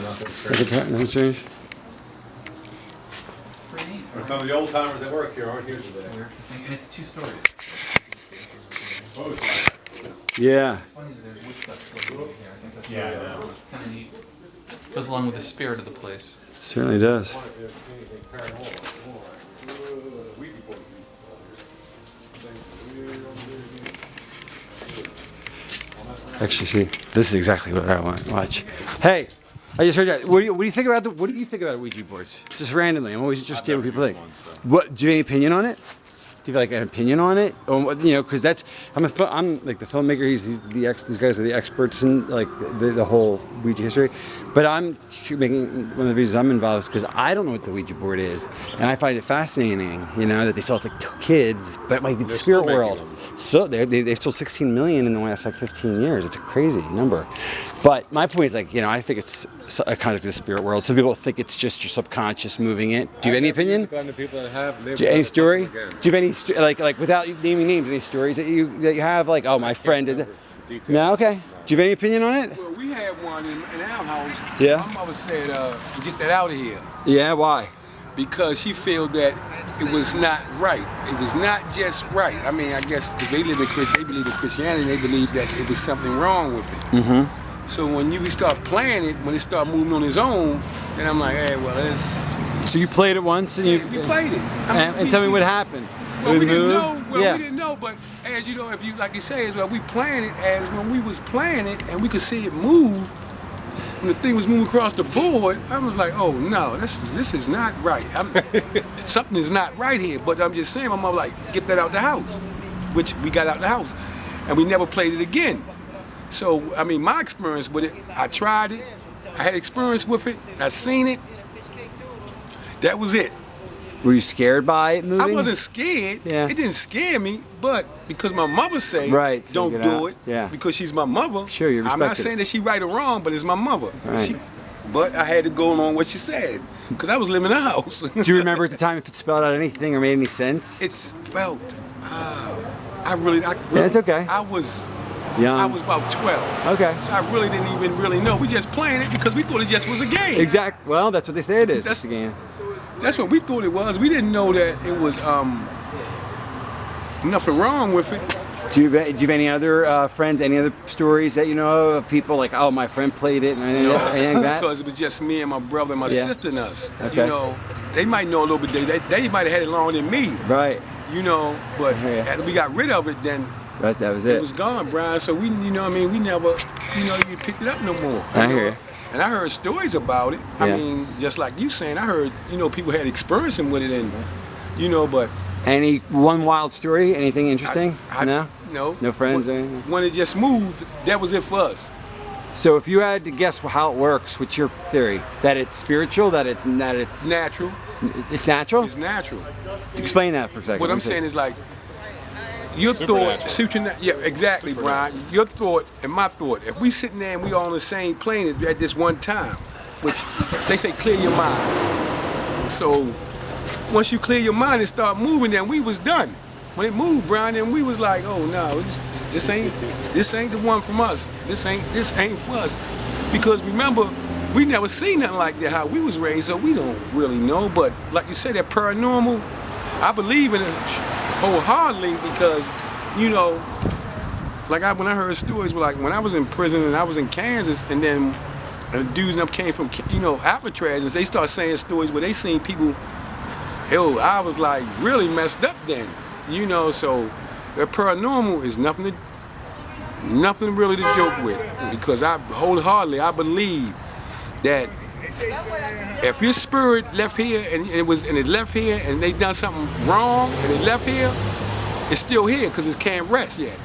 nothing strange. Nothing strange? Pretty neat. Some of the old timers that work here aren't here today. And it's 2 stories. Oh, it's Yeah. It's funny that there's wood stuff still living here. I think that's Yeah, I know. kind of neat. Goes along with the spirit of the place. Certainly does. If there's anything paranormal, more like, Ouija board. Actually, see, this is exactly what I want to watch. Hey, I just heard that. What do you think about Ouija boards? Just randomly. I'm always interested in what people think. What do you have any opinion on it? Do you have like an opinion on it? Or what, because I'm like the filmmaker. These guys are the experts in like the whole Ouija history. But I'm making one of the reasons I'm involved is because I don't know what the Ouija board is, and I find it fascinating. That they sell it to kids, but it might be the spirit world. So they sold 16 million in the last like 15 years. It's a crazy number. But my point is like, I think it's a kind of the spirit world. Some people think it's just your subconscious moving it. Do you have any opinion? Do you have any story? Do you have any like without naming names? Any stories that you have? Like, oh, my friend did that. No, okay. Do you have any opinion on it? Well, we had one in our house. Yeah. My mother said, "Get that out of here," Yeah. Why? because she felt that it was not right. It was not just right. I mean, I guess because they believe in Christianity, they believe that it was something wrong with it. Mm-hmm. So when you start playing it, when it start moving on its own, then I'm like, hey, well, it's. So you played it once and you. We played it. And tell me what happened. Well, It we didn't moved? know. Well, Yeah. we didn't know, but as you know, if you like you say, we playing it as when we was playing it and we could see it move. When the thing was moving across the board, I was like, oh no, this is not right. Something is not right here. But I'm just saying, my mother like, get that out the house, which we got out the house, and we never played it again. So I mean, my experience with it, I tried it, I had experience with it, I seen it. That was it. Were you scared by it moving? I wasn't scared. Yeah. It didn't scare me, but because my mother say, Right, so don't get do out. it. Yeah. Because she's my mother. Sure, you I'm not respect it. saying that she right or wrong, but it's my mother. Right. But I had to go along what she said because I was living in the house. Do you remember at the time if it spelled out anything or made any sense? It spelled. I really. Yeah, it's okay. I was Young. I was about 12. Okay. So I really didn't even really know. We just playing it because we thought it just was a game. Exact. Well, that's what they say it is. That's- It's a game. That's what we thought it was. We didn't know that it was nothing wrong with it. Do you have any other friends, any other stories that you know of people like, oh, my friend played it and anything like that? Because it was just me and my brother and my Yeah. sister and us. Okay. You know, they might know a little bit. They might have had it longer than me. Right. You know, but Yeah. after we got rid of it, then That was it it. was gone, Brian. So we, we never, you picked it up no more. I hear you. And I heard stories about it. Yeah. I mean, just like you saying, I heard, people had experiencing with it, and but Any one wild story? Anything interesting? No. no, No friends or When, anything? when it just moved, that was it for us. So if you had to guess how it works, what's your theory? That it's spiritual? That it's natural? It's It's natural? natural. It's natural. Explain that for a second. What I'm saying is like your thought, yeah, exactly, Brian. Your thought and my thought. If we sitting there and we all on the same plane at this one time, which they say clear your mind. So once you clear your mind and start moving, then we was done. When it moved, Brian, then we was like, oh no, this ain't the one from us. This ain't for us. Because remember, we never seen nothing like that how we was raised, so we don't really know. But like you said, that paranormal, I believe in it wholeheartedly because, when I heard stories, like when I was in prison and I was in Kansas, and then dudes and them came from, Alcatraz, and they start saying stories where they seen people, I was like really messed up then, so the paranormal is nothing really to joke with, because I wholeheartedly, I believe that if your spirit left here and it left here and they done something wrong and it left here, it's still here because it can't rest yet.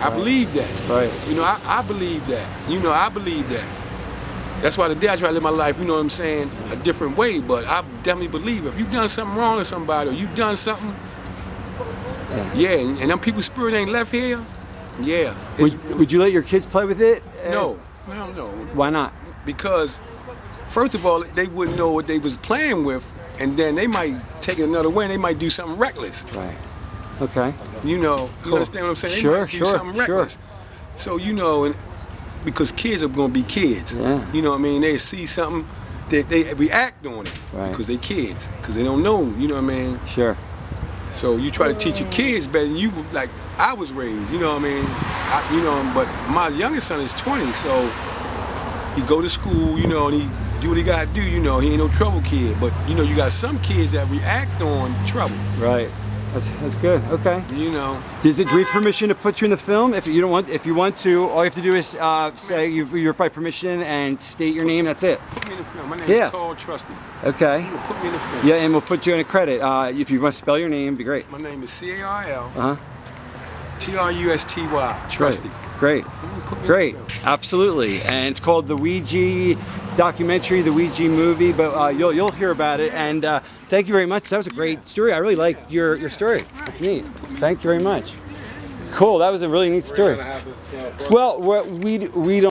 I believe that. Right. I believe that. I believe that. That's why today I try to live my life, you know what I'm saying, a different way. But I definitely believe if you've done something wrong to somebody or you've done something, and them people's spirit ain't left here, Would you let your kids play with it? No. Why not? Because first of all, they wouldn't know what they was playing with, and then they might take it another way and they might do something reckless. Right. Okay. You Cool. understand what I'm saying? They Sure, might do sure, something reckless. So, and because kids are gonna be kids. Yeah. You know what I mean? They see something, they react on it Right. because they kids, because they don't know. You know what I mean? Sure. So you try to teach your kids better than you like I was raised. You know what I mean? But my youngest son is 20, so he go to school. You know, and he do what he gotta do. You know, he ain't no trouble kid. But you know, you got some kids that react on trouble. Right. That's good. Okay. You know. Does it give permission to put you in the film? If you want to, all you have to do is say you're by permission and state your name. That's it. Put me in the film. My name Yeah. is Carl Trusty. Okay. You put me in the film. Yeah, and we'll put you in a credit. If you want to spell your name, it'd be great. My name is CARL Uh huh. TRUSTY. Trusty. Great. You can put me in Great. the film. Absolutely. And it's called the Ouija documentary, the Ouija movie. But you'll hear about it. And thank you very much. That was a great story. I really liked your story. That's neat. Thank you very much. Cool. That was a really neat story. Well, we don't.